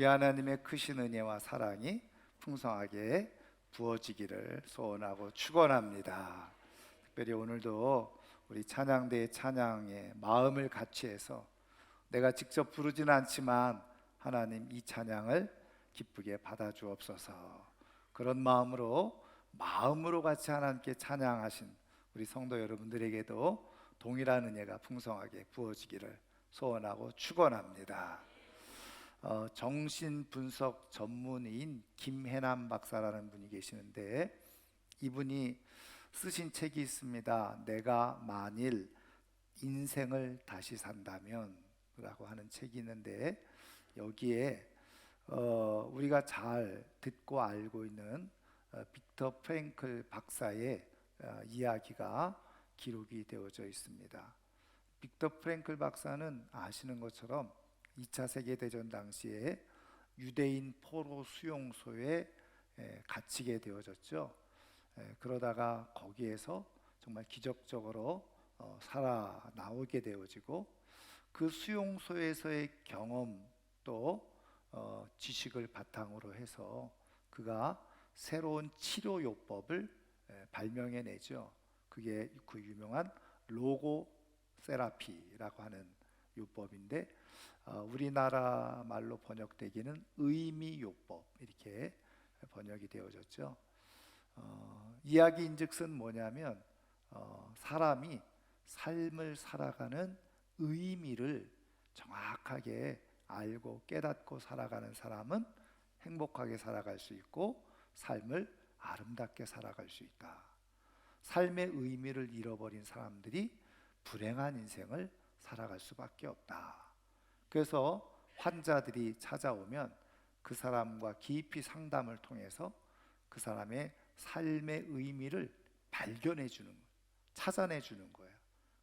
우리 하나님의 크신 은혜와 사랑이 풍성하게 부어지기를 소원하고 축원합니다. 특별히 오늘도 우리 찬양대의 찬양에 마음을 같이 해서 내가 직접 부르지는 않지만 하나님 이 찬양을 기쁘게 받아주옵소서. 그런 마음으로 같이 하나님께 찬양하신 우리 성도 여러분들에게도 동일한 은혜가 풍성하게 부어지기를 소원하고 축원합니다. 정신분석 전문의인 김혜남 박사라는 분이 계시는데, 이분이 쓰신 책이 있습니다. 내가 만일 인생을 다시 산다면 라고 하는 책이 있는데, 여기에 우리가 잘 듣고 알고 있는 빅터 프랭클 박사의 이야기가 기록이 되어져 있습니다. 빅터 프랭클 박사는 아시는 것처럼 2차 세계대전 당시에 유대인 포로 수용소에 갇히게 되어졌죠. 그러다가 거기에서 정말 기적적으로 살아나오게 되어지고, 그 수용소에서의 경험 또 지식을 바탕으로 해서 그가 새로운 치료 요법을 발명해내죠. 그게 그 유명한 로고 세라피라고 하는 요법인데, 우리나라 말로 번역되기는 의미요법 이렇게 번역이 되어졌죠. 이야기인즉슨 뭐냐면 사람이 삶을 살아가는 의미를 정확하게 알고 깨닫고 살아가는 사람은 행복하게 살아갈 수 있고 삶을 아름답게 살아갈 수 있다. 삶의 의미를 잃어버린 사람들이 불행한 인생을 살아갈 수밖에 없다. 그래서 환자들이 찾아오면 그 사람과 깊이 상담을 통해서 그 사람의 삶의 의미를 발견해 주는, 찾아내 주는 거예요.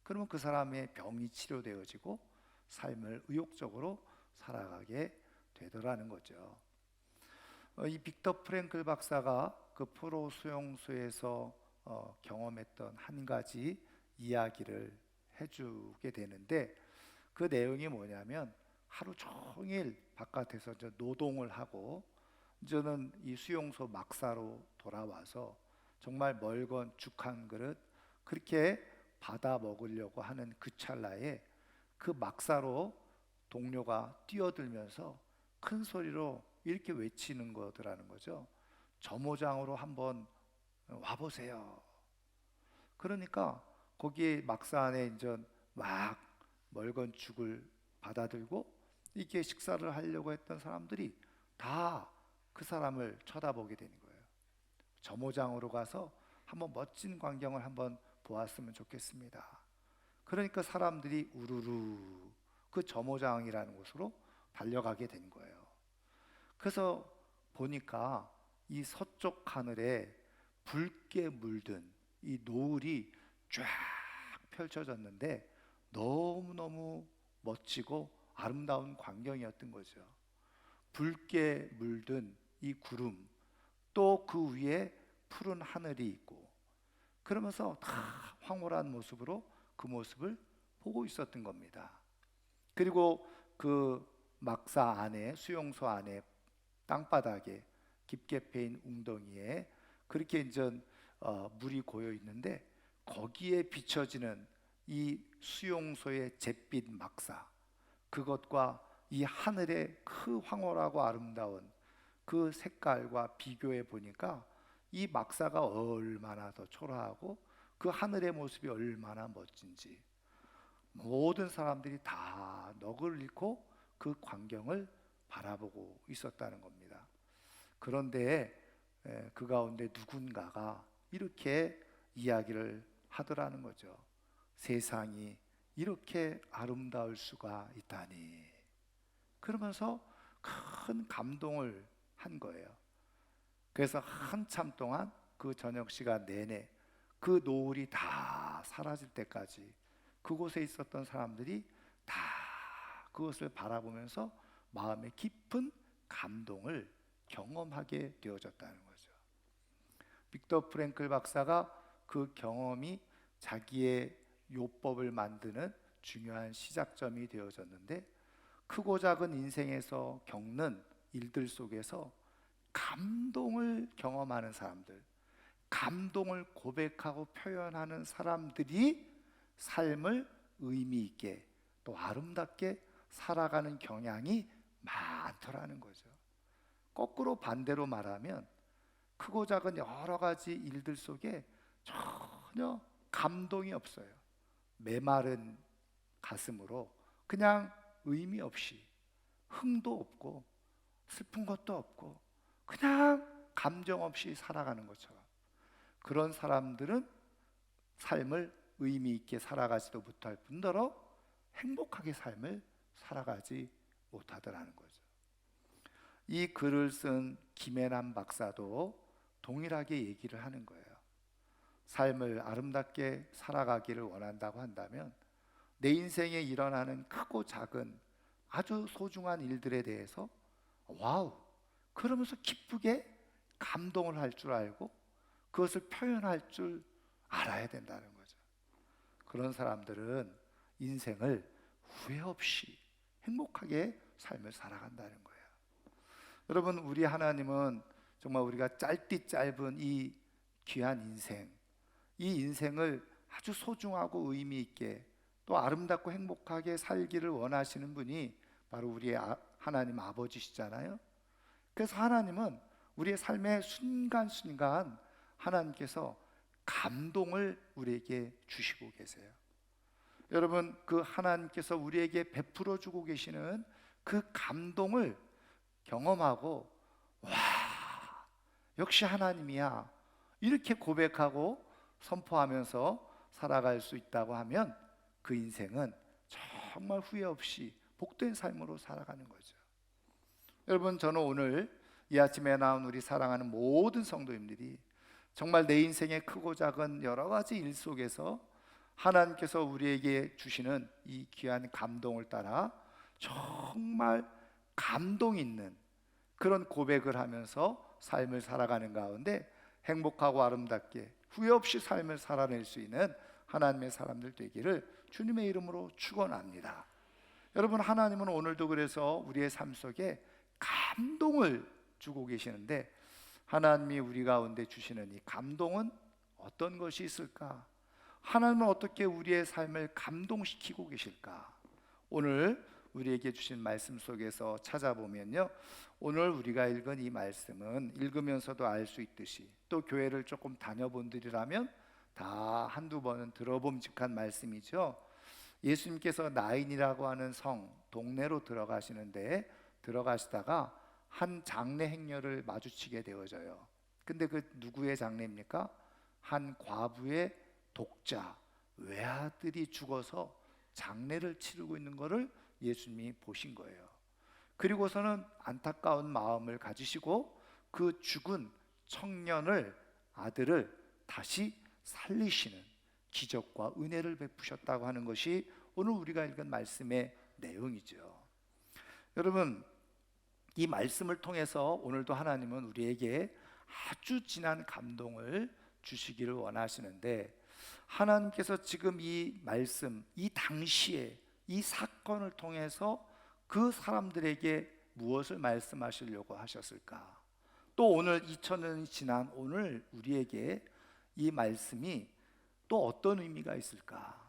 그러면 그 사람의 병이 치료되어지고 삶을 의욕적으로 살아가게 되더라는 거죠. 이 빅터 프랭클 박사가 그 포로 수용소에서 경험했던 한 가지 이야기를 해주게 되는데, 그 내용이 뭐냐면 하루 종일 바깥에서 노동을 하고, 저는 이 수용소 막사로 돌아와서 정말 멀건 죽 한 그릇 그렇게 받아 먹으려고 하는 그 찰나에 그 막사로 동료가 뛰어들면서 큰 소리로 이렇게 외치는 거더라는 거죠. 점호장으로 한번 와보세요. 그러니까 거기에 막사 안에 이제 막 멀건 죽을 받아들고 이렇게 식사를 하려고 했던 사람들이 다 그 사람을 쳐다보게 되는 거예요. 점호장으로 가서 한번 멋진 광경을 한번 보았으면 좋겠습니다. 그러니까 사람들이 우르르 그 점호장이라는 곳으로 달려가게 된 거예요. 그래서 보니까 이 서쪽 하늘에 붉게 물든 이 노을이 쫙 펼쳐졌는데 너무너무 멋지고 아름다운 광경이었던 거죠. 붉게 물든 이 구름, 또 그 위에 푸른 하늘이 있고, 그러면서 다 황홀한 모습으로 그 모습을 보고 있었던 겁니다. 그리고 그 막사 안에, 수용소 안에 땅바닥에 깊게 패인 웅덩이에 그렇게 이제 물이 고여 있는데, 거기에 비춰지는 이 수용소의 잿빛 막사, 그것과 이 하늘의 그 황홀하고 아름다운 그 색깔과 비교해 보니까 이 막사가 얼마나 더 초라하고 그 하늘의 모습이 얼마나 멋진지 모든 사람들이 다 넋을 잃고 그 광경을 바라보고 있었다는 겁니다. 그런데 그 가운데 누군가가 이렇게 이야기를 하더라는 거죠. 세상이 이렇게 아름다울 수가 있다니. 그러면서 큰 감동을 한 거예요. 그래서 한참 동안 그 저녁 시간 내내 그 노을이 다 사라질 때까지 그곳에 있었던 사람들이 다 그것을 바라보면서 마음의 깊은 감동을 경험하게 되어졌다는 거죠. 빅터 프랭클 박사가 그 경험이 자기의 요법을 만드는 중요한 시작점이 되어졌는데, 크고 작은 인생에서 겪는 일들 속에서 감동을 경험하는 사람들, 감동을 고백하고 표현하는 사람들이 삶을 의미 있게 또 아름답게 살아가는 경향이 많더라는 거죠. 거꾸로 반대로 말하면 크고 작은 여러 가지 일들 속에 전혀 감동이 없어요. 메마른 가슴으로 그냥 의미 없이, 흥도 없고 슬픈 것도 없고 그냥 감정 없이 살아가는 것처럼, 그런 사람들은 삶을 의미 있게 살아가지도 못할 뿐더러 행복하게 삶을 살아가지 못하더라는 거죠. 이 글을 쓴 김혜남 박사도 동일하게 얘기를 하는 거예요. 삶을 아름답게 살아가기를 원한다고 한다면 내 인생에 일어나는 크고 작은 아주 소중한 일들에 대해서 와우, 그러면서 기쁘게 감동을 할 줄 알고 그것을 표현할 줄 알아야 된다는 거죠. 그런 사람들은 인생을 후회 없이 행복하게 삶을 살아간다는 거예요. 여러분, 우리 하나님은 정말 우리가 짧디 짧은 이 귀한 인생, 이 인생을 아주 소중하고 의미 있게 또 아름답고 행복하게 살기를 원하시는 분이 바로 우리의 하나님 아버지시잖아요. 그래서 하나님은 우리의 삶의 순간순간 하나님께서 감동을 우리에게 주시고 계세요. 여러분, 그 하나님께서 우리에게 베풀어 주고 계시는 그 감동을 경험하고 와, 역시 하나님이야, 이렇게 고백하고 선포하면서 살아갈 수 있다고 하면 그 인생은 정말 후회 없이 복된 삶으로 살아가는 거죠. 여러분, 저는 오늘 이 아침에 나온 우리 사랑하는 모든 성도님들이 정말 내 인생의 크고 작은 여러 가지 일 속에서 하나님께서 우리에게 주시는 이 귀한 감동을 따라 정말 감동 있는 그런 고백을 하면서 삶을 살아가는 가운데 행복하고 아름답게 후회 없이 삶을 살아낼 수 있는 하나님의 사람들 되기를 주님의 이름으로 축원합니다. 여러분, 하나님은 오늘도 그래서 우리의 삶 속에 감동을 주고 계시는데 하나님이 우리 가운데 주시는 이 감동은 어떤 것이 있을까? 하나님은 어떻게 우리의 삶을 감동시키고 계실까? 오늘 우리에게 주신 말씀 속에서 찾아보면요, 오늘 우리가 읽은 이 말씀은 읽으면서도 알 수 있듯이 또 교회를 조금 다녀본 들이라면 다 한두 번은 들어봄직한 말씀이죠. 예수님께서 나인이라고 하는 성 동네로 들어가시는데 들어가시다가 한 장례 행렬을 마주치게 되어져요. 근데 그 누구의 장례입니까? 한 과부의 독자 외아들이 죽어서 장례를 치르고 있는 것을 예수님이 보신 거예요. 그리고서는 안타까운 마음을 가지시고 그 죽은 청년을, 아들을 다시 살리시는 기적과 은혜를 베푸셨다고 하는 것이 오늘 우리가 읽은 말씀의 내용이죠. 여러분, 이 말씀을 통해서 오늘도 하나님은 우리에게 아주 진한 감동을 주시기를 원하시는데 하나님께서 지금 이 말씀, 이 당시에 이 사건을 통해서 그 사람들에게 무엇을 말씀하시려고 하셨을까? 또 오늘 2000년이 지난 오늘 우리에게 이 말씀이 또 어떤 의미가 있을까?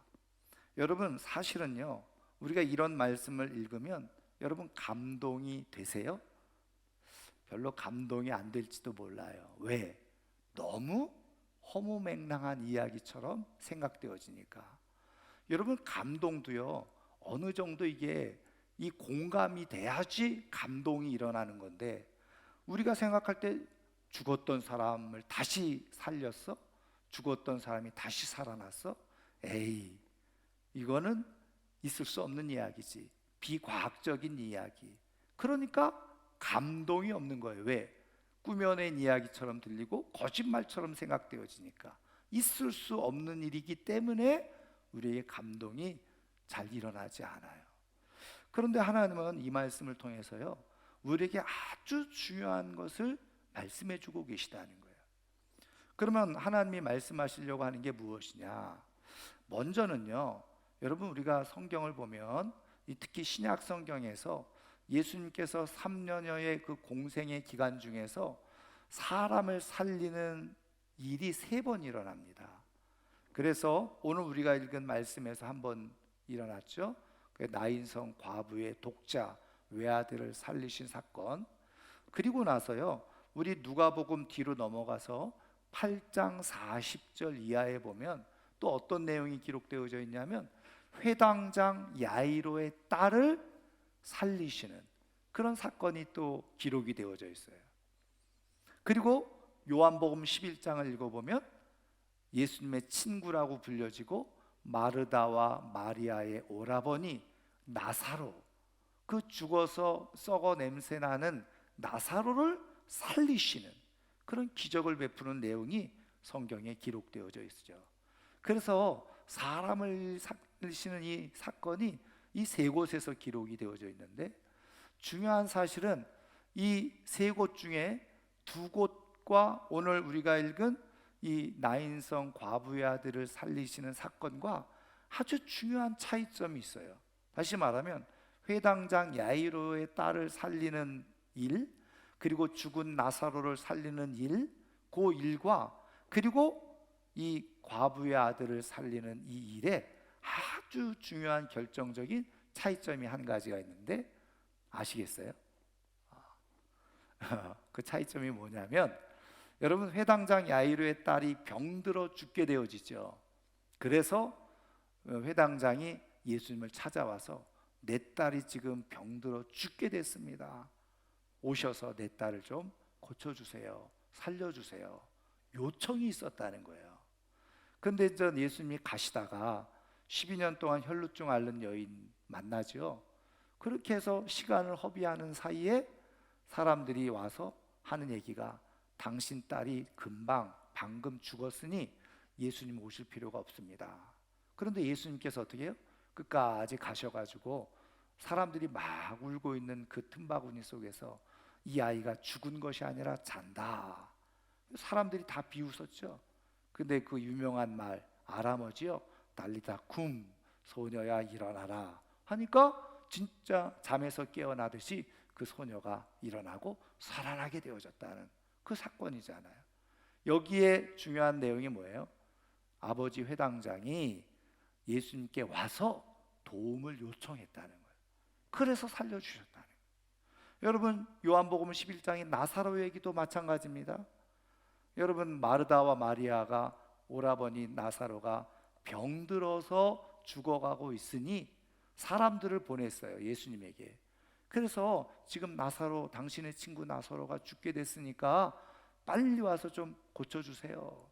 여러분, 사실은요, 우리가 이런 말씀을 읽으면 여러분 감동이 되세요? 별로 감동이 안 될지도 몰라요. 왜? 너무 허무맹랑한 이야기처럼 생각되어지니까. 여러분, 감동도요, 어느 정도 이게 이 공감이 돼야지 감동이 일어나는 건데 우리가 생각할 때 죽었던 사람을 다시 살렸어? 죽었던 사람이 다시 살아났어? 에이, 이거는 있을 수 없는 이야기지. 비과학적인 이야기. 그러니까 감동이 없는 거예요. 왜? 꾸며낸 이야기처럼 들리고 거짓말처럼 생각되어지니까. 있을 수 없는 일이기 때문에 우리에게 감동이 잘 일어나지 않아요. 그런데 하나님은 이 말씀을 통해서요, 우리에게 아주 중요한 것을 말씀해 주고 계시다는 거예요. 그러면 하나님이 말씀하시려고 하는 게 무엇이냐? 먼저는요, 여러분, 우리가 성경을 보면 특히 신약 성경에서 예수님께서 3년여의 그 공생의 기간 중에서 사람을 살리는 일이 3번 일어납니다. 그래서 오늘 우리가 읽은 말씀에서 한 번 일어났죠. 그 나인성 과부의 독자 외아들을 살리신 사건. 그리고 나서요, 우리 누가복음 뒤로 넘어가서 8장 40절 이하에 보면 또 어떤 내용이 기록되어져 있냐면 회당장 야이로의 딸을 살리시는 그런 사건이 또 기록이 되어져 있어요. 그리고 요한복음 11장을 읽어보면 예수님의 친구라고 불려지고 마르다와 마리아의 오라버니 나사로, 그 죽어서 썩어 냄새나는 나사로를 살리시는 그런 기적을 베푸는 내용이 성경에 기록되어져 있죠. 그래서 사람을 살리시는 이 사건이 이 3곳에서 기록이 되어져 있는데, 중요한 사실은 이 3곳 중에 2곳과 오늘 우리가 읽은 이 나인성 과부의 아들을 살리시는 사건과 아주 중요한 차이점이 있어요. 다시 말하면 회당장 야이로의 딸을 살리는 일, 그리고 죽은 나사로를 살리는 일, 그 일과 그리고 이 과부의 아들을 살리는 이 일에 아주 중요한 결정적인 차이점이 한 가지가 있는데 아시겠어요? 그 차이점이 뭐냐면, 여러분, 회당장 야이로의 딸이 병들어 죽게 되어지죠. 그래서 회당장이 예수님을 찾아와서 내 딸이 지금 병들어 죽게 됐습니다. 오셔서 내 딸을 좀 고쳐주세요, 살려주세요, 요청이 있었다는 거예요. 근데 전 예수님이 가시다가 12년 동안 혈루증 앓는 여인 만나죠. 그렇게 해서 시간을 허비하는 사이에 사람들이 와서 하는 얘기가 당신 딸이 방금 죽었으니 예수님 오실 필요가 없습니다. 그런데 예수님께서 어떻게 해요? 끝까지 가셔가지고 사람들이 막 울고 있는 그 틈바구니 속에서 이 아이가 죽은 것이 아니라 잔다. 사람들이 다 비웃었죠. 근데 그 유명한 말 아람어지요, 달리다 쿰, 소녀야 일어나라 하니까 진짜 잠에서 깨어나듯이 그 소녀가 일어나고 살아나게 되어졌다는 그 사건이잖아요. 여기에 중요한 내용이 뭐예요? 아버지 회당장이 예수님께 와서 도움을 요청했다는 거예요. 그래서 살려주셨다는 거예요. 여러분, 요한복음 11장의 나사로 얘기도 마찬가지입니다. 여러분, 마르다와 마리아가 오라버니 나사로가 병들어서 죽어가고 있으니 사람들을 보냈어요, 예수님에게. 그래서 지금 나사로, 당신의 친구 나사로가 죽게 됐으니까 빨리 와서 좀 고쳐주세요.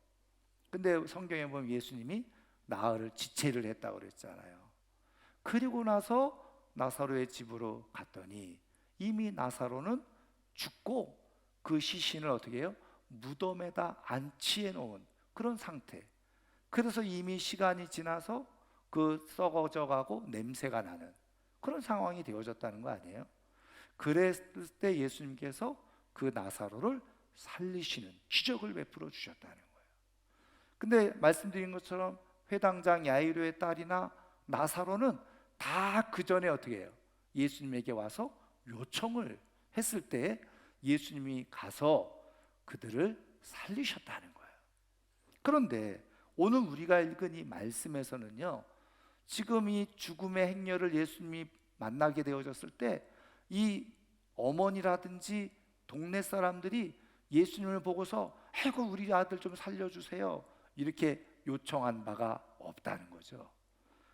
근데 성경에 보면 예수님이 나흘을 지체를 했다고 그랬잖아요. 그리고 나서 나사로의 집으로 갔더니 이미 나사로는 죽고 그 시신을 어떻게 해요? 무덤에다 안치해 놓은 그런 상태. 그래서 이미 시간이 지나서 그 썩어져 가고 냄새가 나는 그런 상황이 되어졌다는 거 아니에요? 그랬을 때 예수님께서 그 나사로를 살리시는 기적을 베풀어 주셨다는 거예요. 근데 말씀드린 것처럼 회당장 야이로의 딸이나 나사로는 다 그 전에 어떻게 해요? 예수님에게 와서 요청을 했을 때 예수님이 가서 그들을 살리셨다는 거예요. 그런데 오늘 우리가 읽은 이 말씀에서는요, 지금 이 죽음의 행렬을 예수님이 만나게 되어졌을 때 이 어머니라든지 동네 사람들이 예수님을 보고서 아이고 우리 아들 좀 살려주세요 이렇게 요청한 바가 없다는 거죠.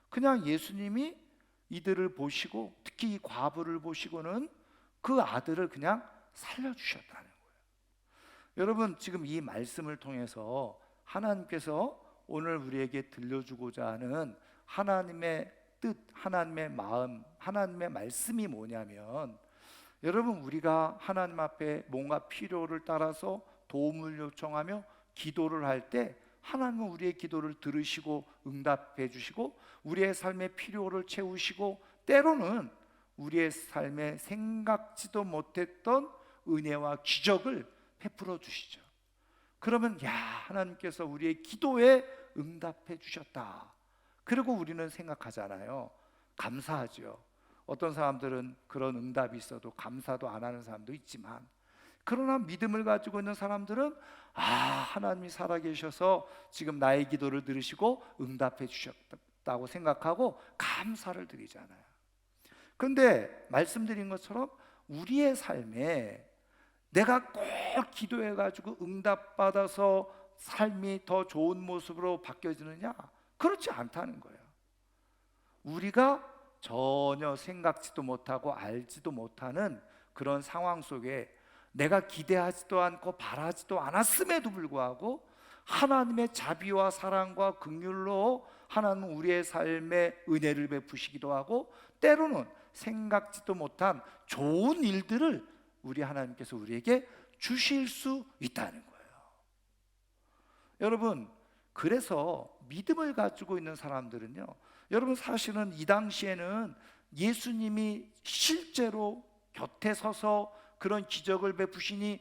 그냥 예수님이 이들을 보시고 특히 이 과부를 보시고는 그 아들을 그냥 살려주셨다는 거예요. 여러분, 지금 이 말씀을 통해서 하나님께서 오늘 우리에게 들려주고자 하는 하나님의 뜻, 하나님의 마음, 하나님의 말씀이 뭐냐면, 여러분, 우리가 하나님 앞에 뭔가 필요를 따라서 도움을 요청하며 기도를 할 때 하나님은 우리의 기도를 들으시고 응답해 주시고 우리의 삶의 필요를 채우시고 때로는 우리의 삶에 생각지도 못했던 은혜와 기적을 베풀어 주시죠. 그러면 하나님께서 우리의 기도에 응답해 주셨다. 그리고 우리는 생각하잖아요. 감사하죠. 어떤 사람들은 그런 응답이 있어도 감사도 안 하는 사람도 있지만, 그러나 믿음을 가지고 있는 사람들은 하나님이 살아계셔서 지금 나의 기도를 들으시고 응답해 주셨다고 생각하고 감사를 드리잖아요. 그런데 말씀드린 것처럼 우리의 삶에 내가 꼭 기도해 가지고 응답받아서 삶이 더 좋은 모습으로 바뀌어지느냐? 그렇지 않다는 거예요. 우리가 전혀 생각지도 못하고 알지도 못하는 그런 상황 속에 내가 기대하지도 않고 바라지도 않았음에도 불구하고 하나님의 자비와 사랑과 긍휼로 하나님은 우리의 삶에 은혜를 베푸시기도 하고, 때로는 생각지도 못한 좋은 일들을 우리 하나님께서 우리에게 주실 수 있다는 거예요. 여러분, 그래서 믿음을 가지고 있는 사람들은요, 여러분 사실은 이 당시에는 예수님이 실제로 곁에 서서 그런 기적을 베푸시니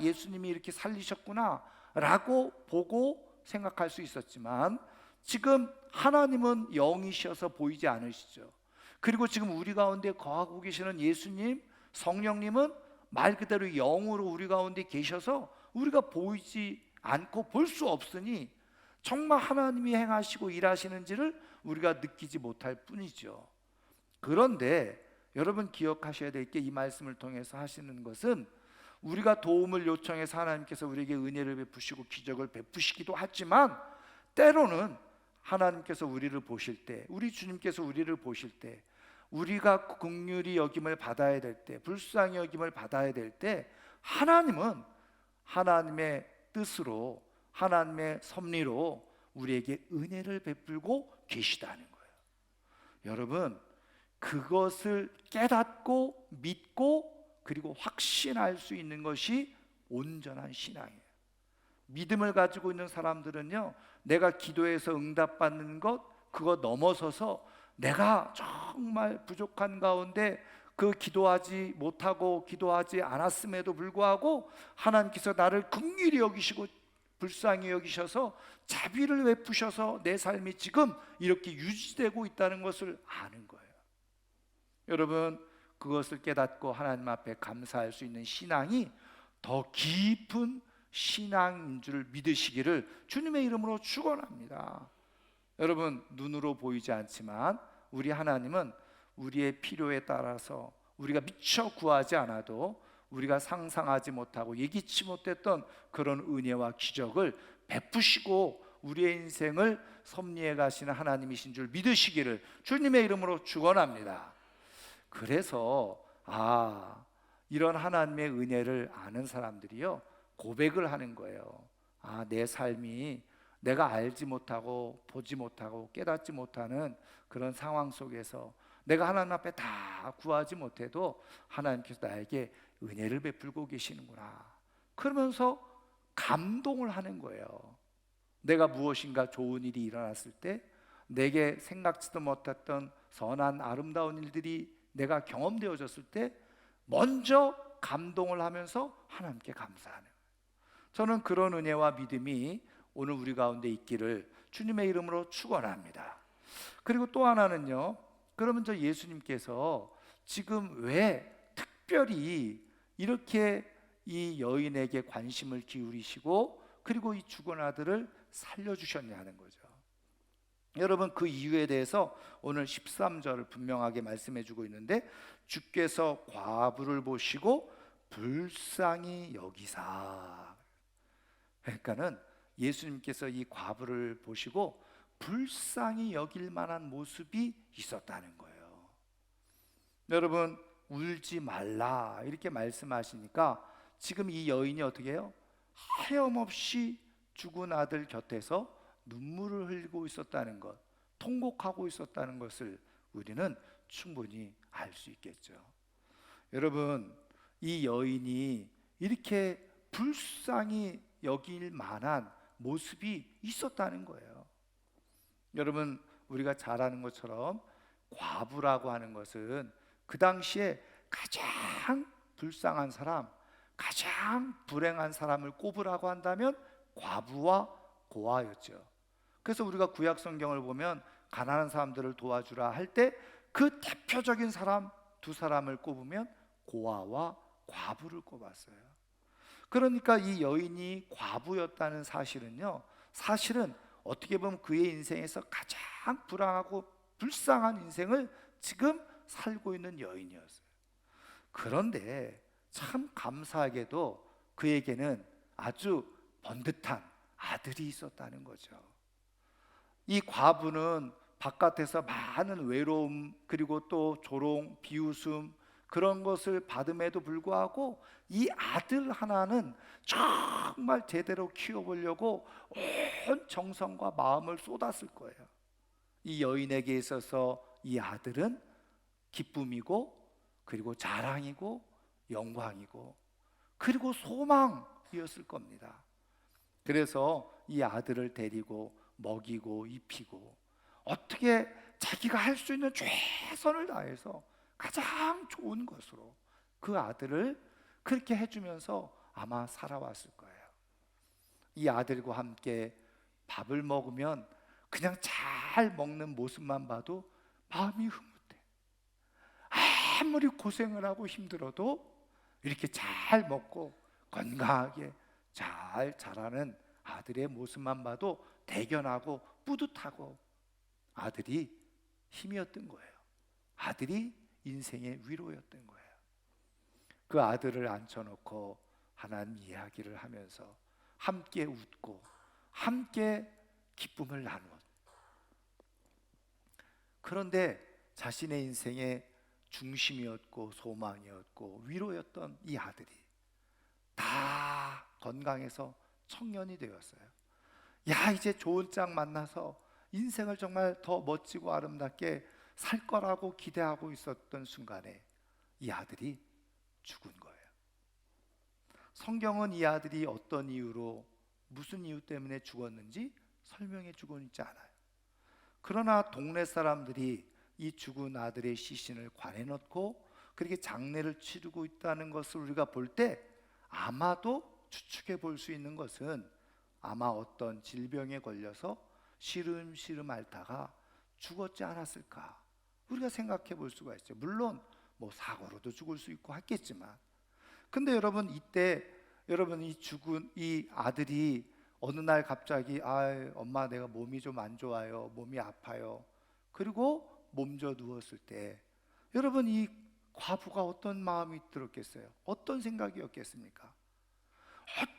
예수님이 이렇게 살리셨구나 라고 보고 생각할 수 있었지만, 지금 하나님은 영이셔서 보이지 않으시죠. 그리고 지금 우리 가운데 거하고 계시는 예수님, 성령님은 말 그대로 영으로 우리 가운데 계셔서 우리가 보이지 않고 볼 수 없으니 정말 하나님이 행하시고 일하시는지를 우리가 느끼지 못할 뿐이죠. 그런데 여러분 기억하셔야 될 게, 이 말씀을 통해서 하시는 것은 우리가 도움을 요청해서 하나님께서 우리에게 은혜를 베푸시고 기적을 베푸시기도 하지만, 때로는 하나님께서 우리를 보실 때, 우리 주님께서 우리를 보실 때, 우리가 긍휼히 여김을 받아야 될 때, 불쌍히 여김을 받아야 될 때, 하나님은 하나님의 뜻으로, 하나님의 섭리로 우리에게 은혜를 베풀고 계시다는 거예요. 여러분, 그것을 깨닫고 믿고 그리고 확신할 수 있는 것이 온전한 신앙이에요. 믿음을 가지고 있는 사람들은요, 내가 기도해서 응답받는 것, 그거 넘어서서 내가 정말 부족한 가운데 그 기도하지 못하고 기도하지 않았음에도 불구하고 하나님께서 나를 긍휼히 여기시고 불쌍히 여기셔서 자비를 베푸셔서 내 삶이 지금 이렇게 유지되고 있다는 것을 아는 거예요. 여러분, 그것을 깨닫고 하나님 앞에 감사할 수 있는 신앙이 더 깊은 신앙인 줄 믿으시기를 주님의 이름으로 축원합니다. 여러분, 눈으로 보이지 않지만 우리 하나님은 우리의 필요에 따라서 우리가 미처 구하지 않아도 우리가 상상하지 못하고 예기치 못했던 그런 은혜와 기적을 베푸시고 우리의 인생을 섭리해 가시는 하나님이신 줄 믿으시기를 주님의 이름으로 축원합니다. 그래서 이런 하나님의 은혜를 아는 사람들이요, 고백을 하는 거예요. 내 삶이 내가 알지 못하고 보지 못하고 깨닫지 못하는 그런 상황 속에서 내가 하나님 앞에 다 구하지 못해도 하나님께서 나에게 은혜를 베풀고 계시는구나, 그러면서 감동을 하는 거예요. 내가 무엇인가 좋은 일이 일어났을 때, 내게 생각지도 못했던 선한 아름다운 일들이 내가 경험되어졌을 때 먼저 감동을 하면서 하나님께 감사하는 거예요. 저는 그런 은혜와 믿음이 오늘 우리 가운데 있기를 주님의 이름으로 축원합니다. 그리고 또 하나는요, 그러면 저 예수님께서 지금 왜 특별히 이렇게 이 여인에게 관심을 기울이시고 그리고 이 죽은 아들을 살려주셨냐는 거죠. 여러분, 그 이유에 대해서 오늘 13절을 분명하게 말씀해 주고 있는데, 주께서 과부를 보시고 불쌍히 여기사, 그러니까는 예수님께서 이 과부를 보시고 불쌍히 여길 만한 모습이 있었다는 거예요. 여러분, 울지 말라 이렇게 말씀하시니까 지금 이 여인이 어떻게 해요? 하염없이 죽은 아들 곁에서 눈물을 흘리고 있었다는 것, 통곡하고 있었다는 것을 우리는 충분히 알 수 있겠죠. 여러분, 이 여인이 이렇게 불쌍히 여길 만한 모습이 있었다는 거예요. 여러분, 우리가 잘 아는 것처럼 과부라고 하는 것은 그 당시에 가장 불쌍한 사람, 가장 불행한 사람을 꼽으라고 한다면 과부와 고아였죠. 그래서 우리가 구약 성경을 보면 가난한 사람들을 도와주라 할 때 그 대표적인 사람 두 사람을 꼽으면 고아와 과부를 꼽았어요. 그러니까 이 여인이 과부였다는 사실은요, 사실은 어떻게 보면 그의 인생에서 가장 불안하고 불쌍한 인생을 지금 살고 있는 여인이었어요. 그런데 참 감사하게도 그에게는 아주 번듯한 아들이 있었다는 거죠. 이 과부는 바깥에서 많은 외로움, 그리고 또 조롱, 비웃음, 그런 것을 받음에도 불구하고 이 아들 하나는 정말 제대로 키워보려고 온 정성과 마음을 쏟았을 거예요. 이 여인에게 있어서 이 아들은 기쁨이고, 그리고 자랑이고, 영광이고, 그리고 소망이었을 겁니다. 그래서 이 아들을 데리고 먹이고 입히고, 어떻게 자기가 할 수 있는 최선을 다해서 가장 좋은 것으로 그 아들을 그렇게 해주면서 아마 살아왔을 거예요. 이 아들과 함께 밥을 먹으면 그냥 잘 먹는 모습만 봐도 마음이 흐뭇해. 아무리 고생을 하고 힘들어도 이렇게 잘 먹고 건강하게 잘 자라는 아들의 모습만 봐도 대견하고 뿌듯하고, 아들이 힘이었던 거예요. 아들이 인생의 위로였던 거예요. 그 아들을 앉혀놓고 하나님 이야기를 하면서 함께 웃고 함께 기쁨을 나누었. 그런데 자신의 인생의 중심이었고 소망이었고 위로였던 이 아들이 다 건강해서 청년이 되었어요. 야, 이제 좋은 짝 만나서 인생을 정말 더 멋지고 아름답게 살 거라고 기대하고 있었던 순간에 이 아들이 죽은 거예요. 성경은 이 아들이 어떤 이유로, 무슨 이유 때문에 죽었는지 설명해 주고 있지 않아요. 그러나 동네 사람들이 이 죽은 아들의 시신을 관에 넣고 그렇게 장례를 치르고 있다는 것을 우리가 볼 때 아마도 추측해 볼 수 있는 것은, 아마 어떤 질병에 걸려서 시름시름 앓다가 죽었지 않았을까, 우리가 생각해 볼 수가 있죠. 물론 뭐 사고로도 죽을 수 있고 했겠지만, 근데 여러분, 이때 여러분 이 죽은 이 아들이 어느 날 갑자기 엄마 내가 몸이 좀 안 좋아요, 몸이 아파요, 그리고 몸져 누웠을 때 여러분 이 과부가 어떤 마음이 들었겠어요? 어떤 생각이었겠습니까?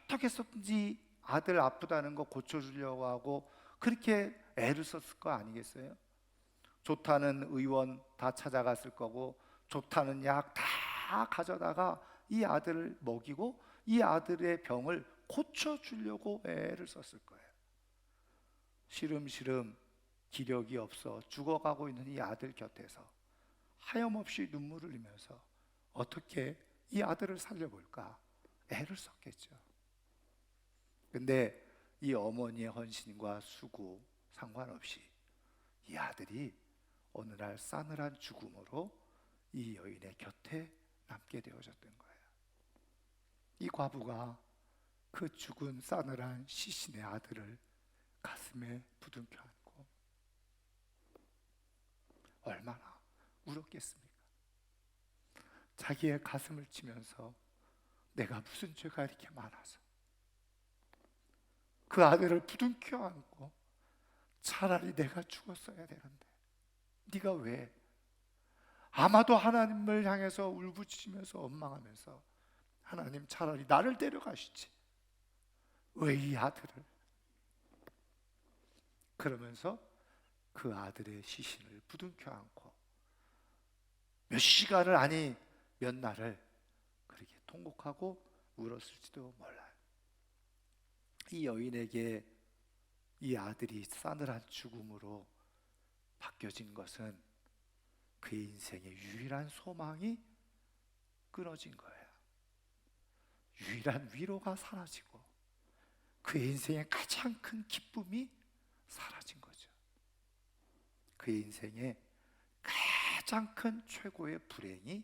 어떻게 해서든지 아들 아프다는 거 고쳐주려고 하고 그렇게 애를 썼을 거 아니겠어요? 좋다는 의원 다 찾아갔을 거고, 좋다는 약 다 가져다가 이 아들을 먹이고 이 아들의 병을 고쳐주려고 애를 썼을 거예요. 시름시름 기력이 없어 죽어가고 있는 이 아들 곁에서 하염없이 눈물을 흘리면서 어떻게 이 아들을 살려볼까 애를 썼겠죠. 근데 이 어머니의 헌신과 수고 상관없이 이 아들이 어느 날 싸늘한 죽음으로 이 여인의 곁에 남게 되어졌던 거예요. 이 과부가 그 죽은 싸늘한 시신의 아들을 가슴에 부둥켜 안고 얼마나 울었겠습니까? 자기의 가슴을 치면서 내가 무슨 죄가 이렇게 많아서, 그 아들을 부둥켜 안고 차라리 내가 죽었어야 되는데 네가 왜, 아마도 하나님을 향해서 울부짖으면서 원망하면서 하나님 차라리 나를 데려가시지 왜 이 아들을, 그러면서 그 아들의 시신을 부둥켜 안고 몇 시간을, 아니 몇 날을 그렇게 통곡하고 울었을지도 몰라요. 이 여인에게 이 아들이 싸늘한 죽음으로 바뀌어진 것은 그의 인생의 유일한 소망이 끊어진 거예요. 유일한 위로가 사라지고 그의 인생의 가장 큰 기쁨이 사라진 거죠. 그의 인생의 가장 큰 최고의 불행이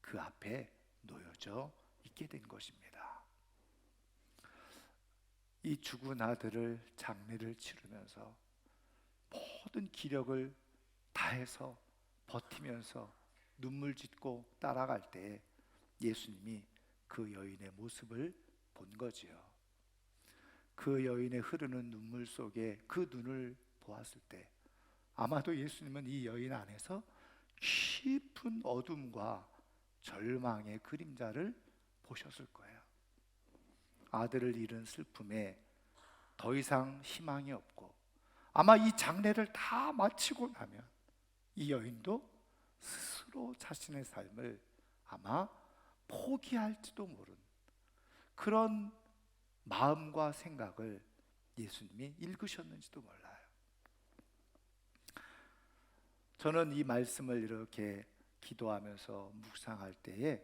그 앞에 놓여져 있게 된 것입니다. 이 죽은 아들을 장례를 치르면서 모든 기력을 다해서 버티면서 눈물 짓고 따라갈 때 예수님이 그 여인의 모습을 본 거지요. 그 여인의 흐르는 눈물 속에 그 눈을 보았을 때 아마도 예수님은 이 여인 안에서 깊은 어둠과 절망의 그림자를 보셨을 거예요. 아들을 잃은 슬픔에 더 이상 희망이 없고, 아마 이 장례를 다 마치고 나면 이 여인도 스스로 자신의 삶을 아마 포기할지도 모르는 그런 마음과 생각을 예수님이 읽으셨는지도 몰라요. 저는 이 말씀을 이렇게 기도하면서 묵상할 때에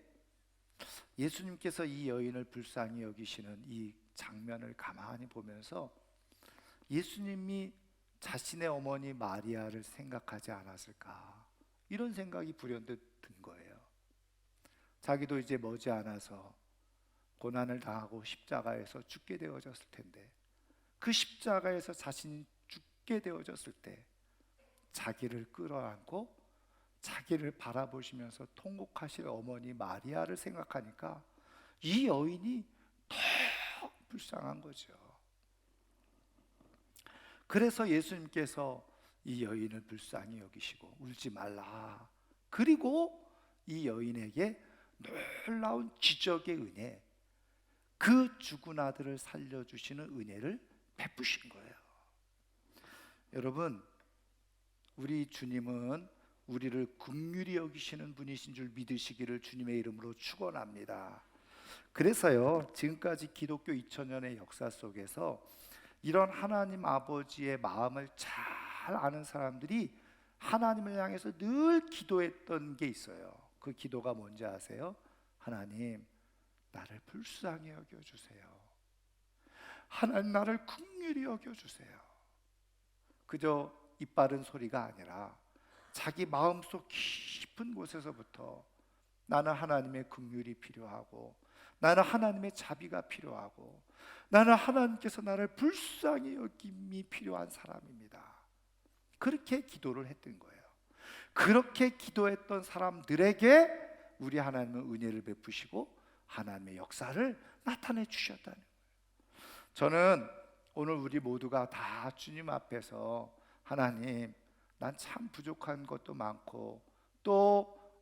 예수님께서 이 여인을 불쌍히 여기시는 이 장면을 가만히 보면서 예수님이 자신의 어머니 마리아를 생각하지 않았을까, 이런 생각이 불현듯 든 거예요. 자기도 이제 머지않아서 고난을 당하고 십자가에서 죽게 되어졌을 텐데, 그 십자가에서 자신이 죽게 되어졌을 때 자기를 끌어안고 자기를 바라보시면서 통곡하실 어머니 마리아를 생각하니까 이 여인이 더 불쌍한 거죠. 그래서 예수님께서 이 여인을 불쌍히 여기시고 울지 말라, 그리고 이 여인에게 놀라운 기적의 은혜, 그 죽은 아들을 살려주시는 은혜를 베푸신 거예요. 여러분, 우리 주님은 우리를 긍휼히 여기시는 분이신 줄 믿으시기를 주님의 이름으로 축원합니다. 그래서요, 지금까지 기독교 2000년의 역사 속에서 이런 하나님 아버지의 마음을 잘 아는 사람들이 하나님을 향해서 늘 기도했던 게 있어요. 그 기도가 뭔지 아세요? 하나님, 나를 불쌍히 여겨주세요. 하나님, 나를 긍휼히 여겨주세요. 그저 입 바른 소리가 아니라 자기 마음속 깊은 곳에서부터 나는 하나님의 긍휼이 필요하고, 나는 하나님의 자비가 필요하고, 나는 하나님께서 나를 불쌍히 여김이 필요한 사람입니다. 그렇게 기도를 했던 거예요. 그렇게 기도했던 사람들에게 우리 하나님은 은혜를 베푸시고 하나님의 역사를 나타내 주셨다는 거예요. 저는 오늘 우리 모두가 다 주님 앞에서 하나님, 난 참 부족한 것도 많고 또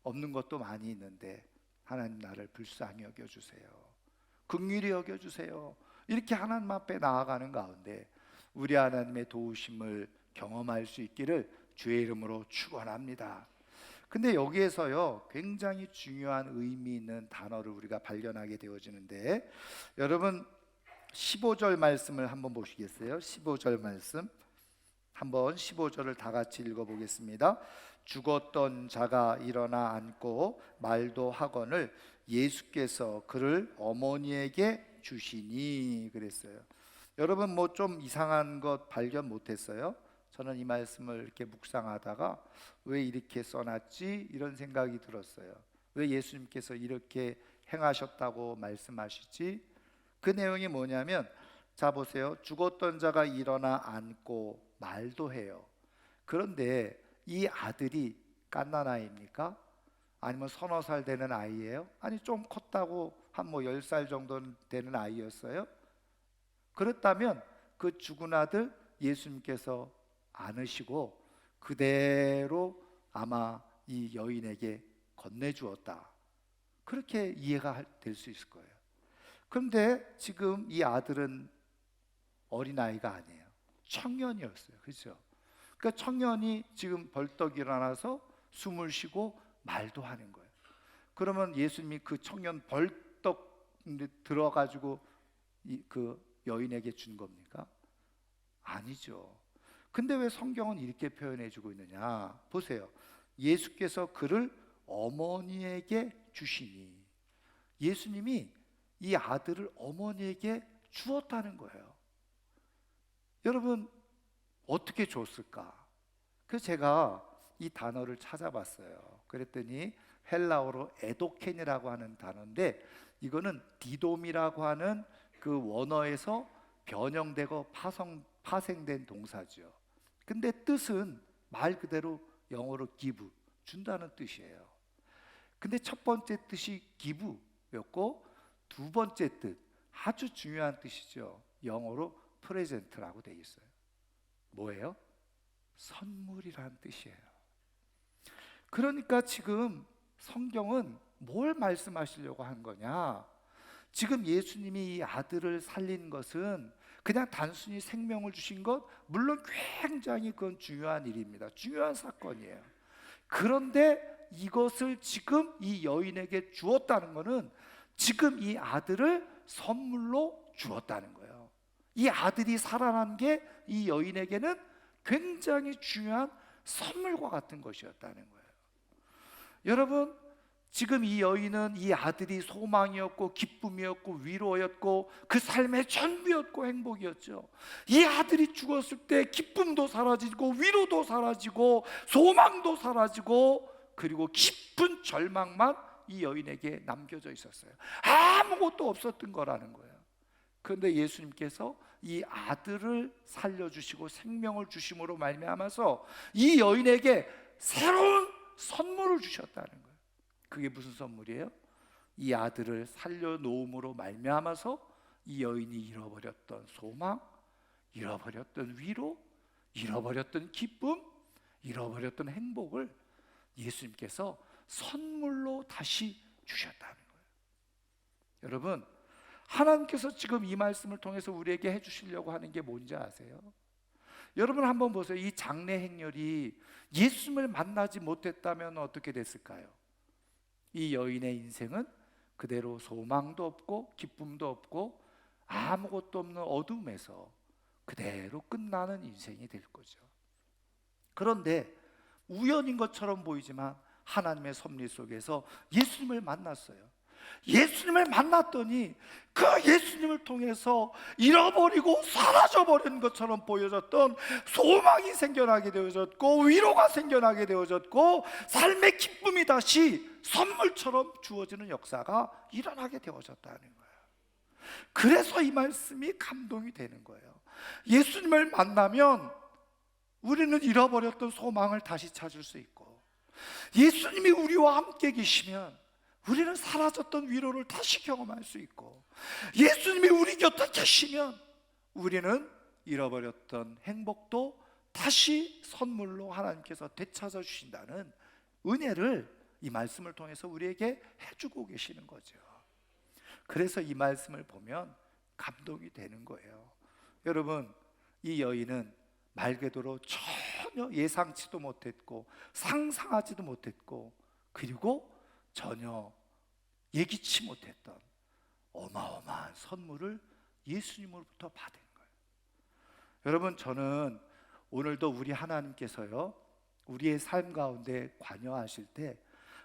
없는 것도 많이 있는데 하나님, 나를 불쌍히 여겨주세요, 긍휼히 여겨주세요, 이렇게 하나님 앞에 나아가는 가운데 우리 하나님의 도우심을 경험할 수 있기를 주의 이름으로 축원합니다. 근데 여기에서요, 굉장히 중요한 의미 있는 단어를 우리가 발견하게 되어지는데, 여러분 15절 말씀을 한번 보시겠어요? 15절 말씀 한번 15절을 다 같이 읽어보겠습니다. 죽었던 자가 일어나 앉고 말도 하거늘 예수께서 그를 어머니에게 주시니 그랬어요. 여러분 뭐 좀 이상한 것 발견 못했어요? 저는 이 말씀을 이렇게 묵상하다가 왜 이렇게 써놨지? 이런 생각이 들었어요. 왜 예수님께서 이렇게 행하셨다고 말씀하시지? 그 내용이 뭐냐면, 자 보세요. 죽었던 자가 일어나 앉고 말도 해요. 그런데 이 아들이 갓난아이입니까? 아니면 서너 살 되는 아이예요? 아니, 좀 컸다고 한 뭐 10살 정도 되는 아이였어요? 그렇다면 그 죽은 아들 예수님께서 안으시고 그대로 아마 이 여인에게 건네주었다, 그렇게 이해가 될 수 있을 거예요. 그런데 지금 이 아들은 어린아이가 아니에요. 청년이었어요. 그렇죠? 그러니까 청년이 지금 벌떡 일어나서 숨을 쉬고 말도 하는 거예요. 그러면 예수님이 그 청년 벌떡 들어가지고 그 여인에게 준 겁니까? 아니죠. 근데 왜 성경은 이렇게 표현해 주고 있느냐? 보세요. 예수께서 그를 어머니에게 주시니, 예수님이 이 아들을 어머니에게 주었다는 거예요. 여러분, 어떻게 줬을까? 그래서 제가 이 단어를 찾아봤어요. 그랬더니 헬라어로 에도켄이라고 하는 단어인데, 이거는 디돔이라고 하는 그 원어에서 변형되고 파생된 동사죠. 근데 뜻은 말 그대로 영어로 give, 준다는 뜻이에요. 근데 첫 번째 뜻이 give였고 두 번째 뜻, 아주 중요한 뜻이죠. 영어로 present라고 되어 있어요. 뭐예요? 선물이라는 뜻이에요. 그러니까 지금 성경은 뭘 말씀하시려고 한 거냐? 지금 예수님이 이 아들을 살린 것은 그냥 단순히 생명을 주신 것, 물론 굉장히 그건 중요한 일입니다. 중요한 사건이에요. 그런데 이것을 지금 이 여인에게 주었다는 것은 지금 이 아들을 선물로 주었다는 거예요. 이 아들이 살아난 게 이 여인에게는 굉장히 중요한 선물과 같은 것이었다는 거예요. 여러분, 지금 이 여인은 이 아들이 소망이었고 기쁨이었고 위로였고 그 삶의 전부였고 행복이었죠. 이 아들이 죽었을 때 기쁨도 사라지고 위로도 사라지고 소망도 사라지고 그리고 깊은 절망만 이 여인에게 남겨져 있었어요. 아무것도 없었던 거라는 거예요. 그런데 예수님께서 이 아들을 살려주시고 생명을 주심으로 말미암아서 이 여인에게 새로운 선물을 주셨다는 거예요. 그게 무슨 선물이에요? 이 아들을 살려놓음으로 말미암아서 이 여인이 잃어버렸던 소망, 잃어버렸던 위로, 잃어버렸던 기쁨, 잃어버렸던 행복을 예수님께서 선물로 다시 주셨다는 거예요. 여러분, 하나님께서 지금 이 말씀을 통해서 우리에게 해주시려고 하는 게 뭔지 아세요? 여러분 한번 보세요. 이 장래 행렬이 예수님을 만나지 못했다면 어떻게 됐을까요? 이 여인의 인생은 그대로 소망도 없고 기쁨도 없고 아무것도 없는 어둠에서 그대로 끝나는 인생이 될 거죠. 그런데 우연인 것처럼 보이지만 하나님의 섭리 속에서 예수님을 만났어요. 예수님을 만났더니 그 예수님을 통해서 잃어버리고 사라져버린 것처럼 보여졌던 소망이 생겨나게 되어졌고 위로가 생겨나게 되어졌고 삶의 기쁨이 다시 선물처럼 주어지는 역사가 일어나게 되어졌다는 거예요. 그래서 이 말씀이 감동이 되는 거예요. 예수님을 만나면 우리는 잃어버렸던 소망을 다시 찾을 수 있고, 예수님이 우리와 함께 계시면 우리는 사라졌던 위로를 다시 경험할 수 있고, 예수님이 우리 곁에 계시면 우리는 잃어버렸던 행복도 다시 선물로 하나님께서 되찾아 주신다는 은혜를 이 말씀을 통해서 우리에게 해주고 계시는 거죠. 그래서 이 말씀을 보면 감동이 되는 거예요. 여러분, 이 여인은 말 그대로 전혀 예상치도 못했고 상상하지도 못했고 그리고 전혀 예기치 못했던 어마어마한 선물을 예수님으로부터 받은 거예요. 여러분, 저는 오늘도 우리 하나님께서요, 우리의 삶 가운데 관여하실 때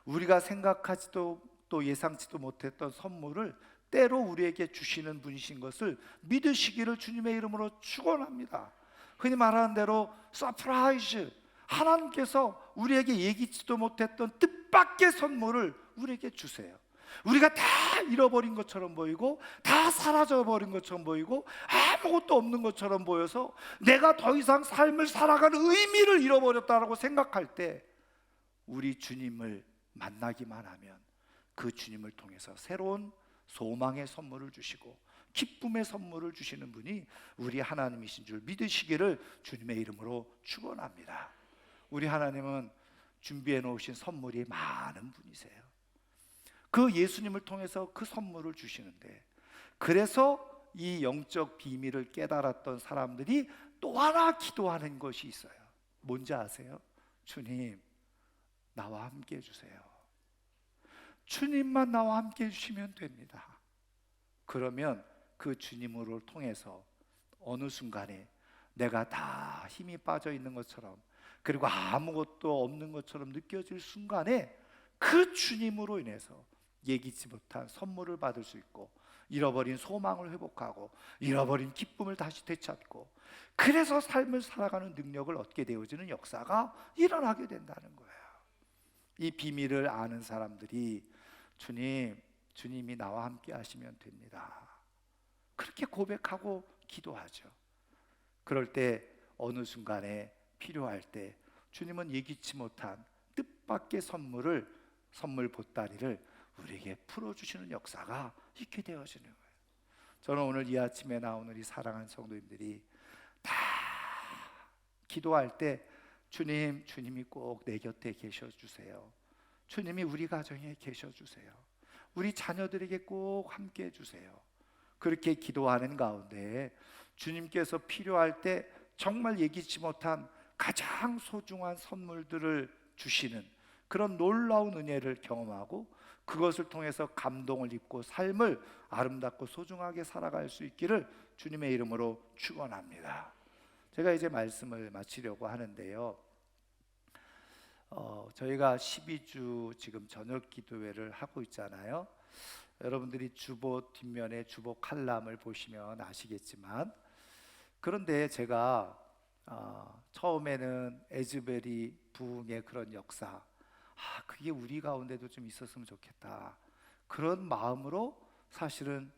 우리가 생각하지도 또 예상치도 못했던 선물을 때로 우리에게 주시는 분이신 것을 믿으시기를 주님의 이름으로 축원합니다. 흔히 말하는 대로 서프라이즈, 하나님께서 우리에게 예기치도 못했던 뜻밖의 선물을 우리에게 주세요. 우리가 다 잃어버린 것처럼 보이고 다 사라져버린 것처럼 보이고 아무것도 없는 것처럼 보여서 내가 더 이상 삶을 살아가는 의미를 잃어버렸다고 생각할 때 우리 주님을 만나기만 하면 그 주님을 통해서 새로운 소망의 선물을 주시고 기쁨의 선물을 주시는 분이 우리 하나님이신 줄 믿으시기를 주님의 이름으로 축원합니다. 우리 하나님은 준비해 놓으신 선물이 많은 분이세요. 그 예수님을 통해서 그 선물을 주시는데, 그래서 이 영적 비밀을 깨달았던 사람들이 또 하나 기도하는 것이 있어요. 뭔지 아세요? 주님, 나와 함께 해주세요. 주님만 나와 함께 해주시면 됩니다. 그러면 그 주님으로 통해서 어느 순간에 내가 다 힘이 빠져 있는 것처럼 그리고 아무것도 없는 것처럼 느껴질 순간에 그 주님으로 인해서 예기치 못한 선물을 받을 수 있고 잃어버린 소망을 회복하고 잃어버린 기쁨을 다시 되찾고 그래서 삶을 살아가는 능력을 얻게 되어지는 역사가 일어나게 된다는 거예요. 이 비밀을 아는 사람들이 주님이 나와 함께 하시면 됩니다, 그렇게 고백하고 기도하죠. 그럴 때 어느 순간에 필요할 때 주님은 예기치 못한 뜻밖의 선물 보따리를 우리에게 풀어주시는 역사가 있게 되어지는 거예요. 저는 오늘 이 아침에 나오는 이 사랑하는 성도님들이 다 기도할 때 주님이 꼭 내 곁에 계셔 주세요. 주님이 우리 가정에 계셔 주세요. 우리 자녀들에게 꼭 함께 해 주세요. 그렇게 기도하는 가운데 주님께서 필요할 때 정말 예기치 못한 가장 소중한 선물들을 주시는 그런 놀라운 은혜를 경험하고 그것을 통해서 감동을 입고 삶을 아름답고 소중하게 살아갈 수 있기를 주님의 이름으로 축원합니다. 제가 이제 말씀을 마치려고 하는데요. 저희가 12주 지금 저녁 기도회를 하고 있잖아요. 여러분들이 주보 뒷면에 주보 칼럼을 보시면 아시겠지만, 그런데 제가 처음에는 에즈베리 부흥의 그런 역사, 그게 우리 가운데도 좀 있었으면 좋겠다, 그런 마음으로 사실은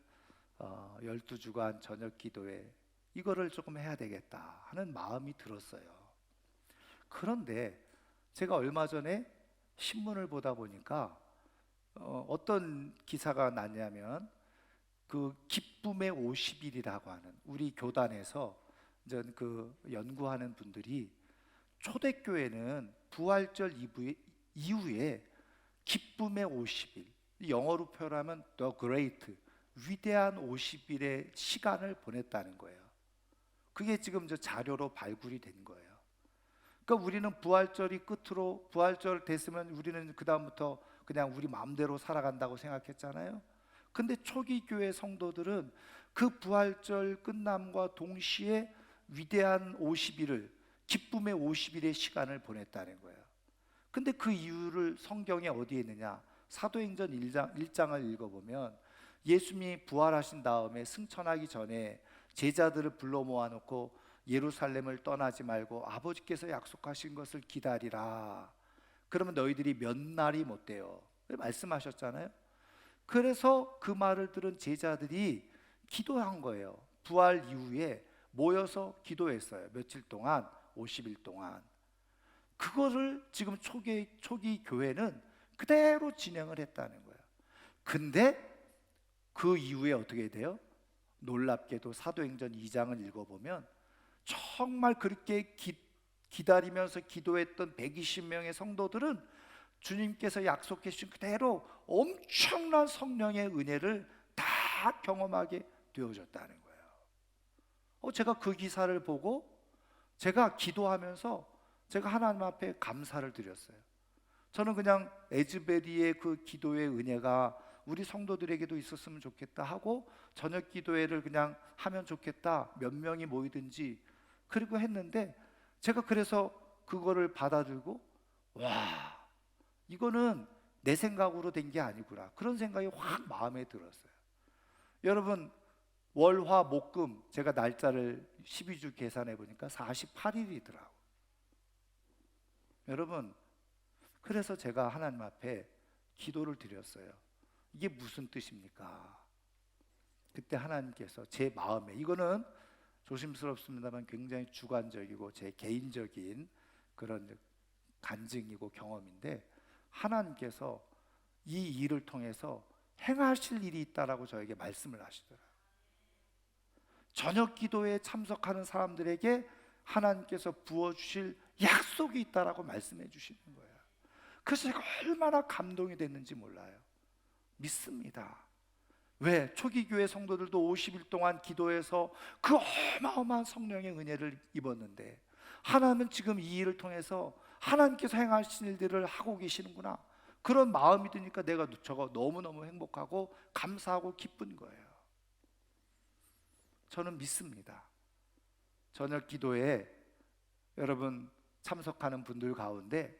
12주간 저녁 기도회 이거를 조금 해야 되겠다 하는 마음이 들었어요. 그런데 제가 얼마 전에 신문을 보다 보니까 어떤 기사가 났냐면 그 기쁨의 50일이라고 하는, 우리 교단에서 그 연구하는 분들이 초대교회는 부활절 이후에 기쁨의 50일, 영어로 표현하면 The Great, 위대한 50일의 시간을 보냈다는 거예요. 그게 지금 저 자료로 발굴이 된 거예요. 그러니까 우리는 부활절이 끝으로, 부활절 됐으면 우리는 그 다음부터 그냥 우리 마음대로 살아간다고 생각했잖아요. 근데 초기 교회 성도들은 그 부활절 끝남과 동시에 위대한 50일을, 기쁨의 50일의 시간을 보냈다는 거예요. 근데 그 이유를 성경에 어디에 있느냐? 사도행전 1장을 읽어보면 예수님이 부활하신 다음에 승천하기 전에 제자들을 불러 모아놓고 예루살렘을 떠나지 말고 아버지께서 약속하신 것을 기다리라. 그러면 너희들이 몇 날이 못 돼요, 말씀하셨잖아요. 그래서 그 말을 들은 제자들이 기도한 거예요. 부활 이후에 모여서 기도했어요. 며칠 동안, 50일 동안. 그거를 지금 초기 교회는 그대로 진행을 했다는 거예요. 근데 그 이후에 어떻게 돼요? 놀랍게도 사도행전 2장을 읽어보면 정말 그렇게 기다리면서 기도했던 120명의 성도들은 주님께서 약속해 주신 그대로 엄청난 성령의 은혜를 다 경험하게 되어졌다는 거예요. 제가 그 기사를 보고 제가 기도하면서 제가 하나님 앞에 감사를 드렸어요. 저는 그냥 에즈베리의 그 기도의 은혜가 우리 성도들에게도 있었으면 좋겠다 하고 저녁 기도회를 그냥 하면 좋겠다, 몇 명이 모이든지, 그리고 했는데 제가 그래서 그거를 받아들고, 와, 이거는 내 생각으로 된 게 아니구나, 그런 생각이 확 마음에 들었어요. 여러분, 월화 목금 제가 날짜를 12주 계산해 보니까 48일이더라고. 여러분, 그래서 제가 하나님 앞에 기도를 드렸어요. 이게 무슨 뜻입니까? 그때 하나님께서 제 마음에, 이거는 조심스럽습니다만 굉장히 주관적이고 제 개인적인 그런 간증이고 경험인데, 하나님께서 이 일을 통해서 행하실 일이 있다라고 저에게 말씀을 하시더라고요. 저녁 기도에 참석하는 사람들에게 하나님께서 부어주실 약속이 있다라고 말씀해 주시는 거예요. 그래서 제가 얼마나 감동이 됐는지 몰라요. 믿습니다. 왜? 초기 교회 성도들도 50일 동안 기도해서 그 어마어마한 성령의 은혜를 입었는데, 하나님은 지금 이 일을 통해서 하나님께서 행하신 일들을 하고 계시는구나, 그런 마음이 드니까 내가 저거 너무너무 행복하고 감사하고 기쁜 거예요. 저는 믿습니다. 저녁 기도에 여러분 참석하는 분들 가운데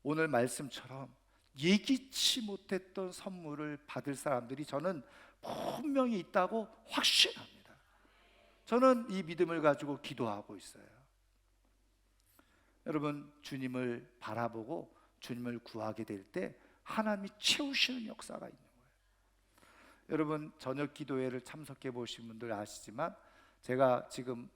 오늘 말씀처럼 예기치 못했던 선물을 받을 사람들이 저는 분명히 있다고 확신합니다. 저는 이 믿음을 가지고 기도하고 있어요. 여러분, 주님을 바라보고 주님을 구하게 될 때 하나님이 채우시는 역사가 있는 거예요. 여러분, 저녁 기도회를 참석해 보신 분들 아시지만, 제가 지금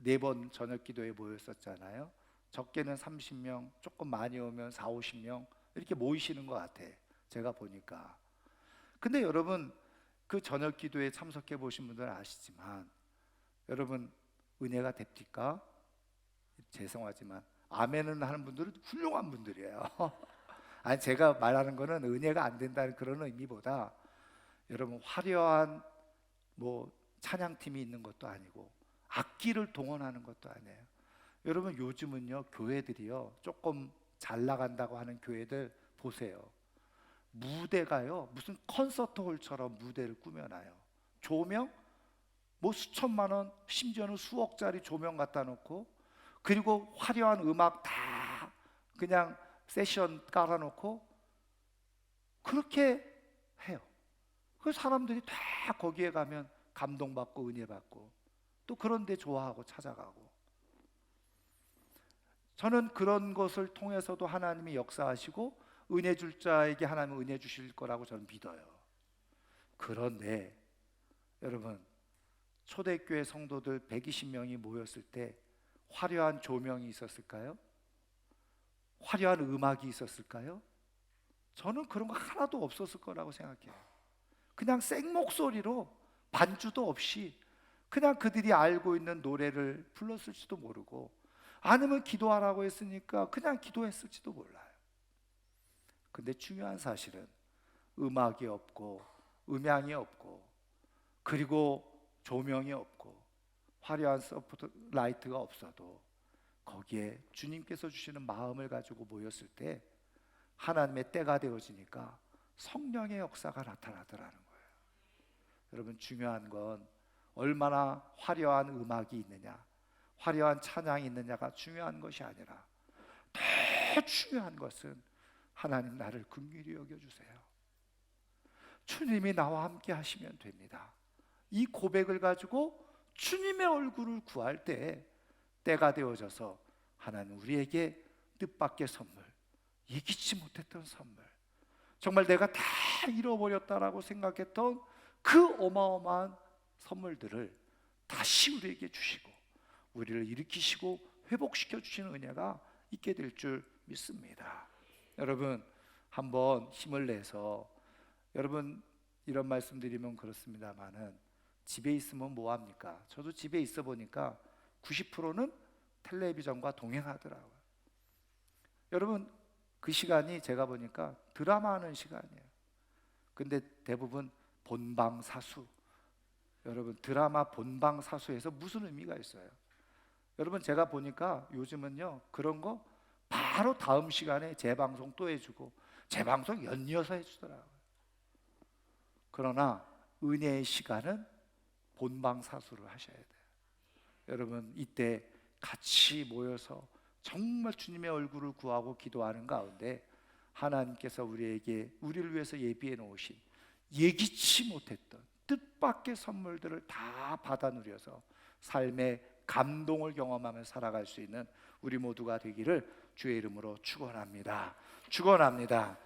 4번 저녁 기도회에 모였었잖아요. 4번 다 4번 다 50일 동안 50일 적게는 30명, 조금 많이 오면 4, 50명 이렇게 모이시는 것 같아. 제가 보니까. 근데 여러분, 그 저녁 기도에 참석해 보신 분들은 아시지만 여러분, 은혜가 됩니까? 죄송하지만 아멘은 하는 분들은 훌륭한 분들이에요. 아니, 제가 말하는 거는 은혜가 안 된다는 그런 의미보다 여러분, 화려한 뭐 찬양팀이 있는 것도 아니고 악기를 동원하는 것도 아니에요. 여러분, 요즘은요, 교회들이요, 조금 잘 나간다고 하는 교회들 보세요. 무대가요, 무슨 콘서트홀처럼 무대를 꾸며놔요. 조명 뭐 수천만 원, 심지어는 수억짜리 조명 갖다 놓고, 그리고 화려한 음악 다 그냥 세션 깔아놓고 그렇게 해요. 그 사람들이 다 거기에 가면 감동받고 은혜 받고 또 그런 데 좋아하고 찾아가고. 저는 그런 것을 통해서도 하나님이 역사하시고 은혜 줄 자에게 하나님은 은혜 주실 거라고 저는 믿어요. 그런데 여러분, 초대교회 성도들 120명이 모였을 때 화려한 조명이 있었을까요? 화려한 음악이 있었을까요? 저는 그런 거 하나도 없었을 거라고 생각해요. 그냥 생목소리로 반주도 없이 그냥 그들이 알고 있는 노래를 불렀을지도 모르고, 아니면 기도하라고 했으니까 그냥 기도했을지도 몰라요. 근데 중요한 사실은 음악이 없고 음향이 없고 그리고 조명이 없고 화려한 서포트 라이트가 없어도 거기에 주님께서 주시는 마음을 가지고 모였을 때 하나님의 때가 되어지니까 성령의 역사가 나타나더라는 거예요. 여러분, 중요한 건 얼마나 화려한 음악이 있느냐, 화려한 찬양이 있느냐가 중요한 것이 아니라 더 중요한 것은 하나님, 나를 긍휼히 여겨주세요. 주님이 나와 함께 하시면 됩니다. 이 고백을 가지고 주님의 얼굴을 구할 때 때가 되어져서 하나님 우리에게 뜻밖의 선물, 예기치 못했던 선물, 정말 내가 다 잃어버렸다라고 생각했던 그 어마어마한 선물들을 다시 우리에게 주시고 우리를 일으키시고 회복시켜 주시는 은혜가 있게 될 줄 믿습니다. 여러분, 한번 힘을 내서, 여러분, 이런 말씀 드리면 그렇습니다만은 집에 있으면 뭐 합니까? 저도 집에 있어 보니까 90%는 텔레비전과 동행하더라고요. 여러분, 그 시간이 제가 보니까 드라마 하는 시간이에요. 근데 대부분 본방사수. 여러분, 드라마 본방사수에서 무슨 의미가 있어요? 여러분, 제가 보니까 요즘은요, 그런 거 바로 다음 시간에 재방송 또 해주고 재방송 연이어서 해주더라고요. 그러나 은혜의 시간은 본방사수를 하셔야 돼요. 여러분, 이때 같이 모여서 정말 주님의 얼굴을 구하고 기도하는 가운데 하나님께서 우리를 위해서 예비해 놓으신 예기치 못했던 뜻밖의 선물들을 다 받아 누려서 삶의 감동을 경험하며 살아갈 수 있는 우리 모두가 되기를 주의 이름으로 축원합니다. 축원합니다.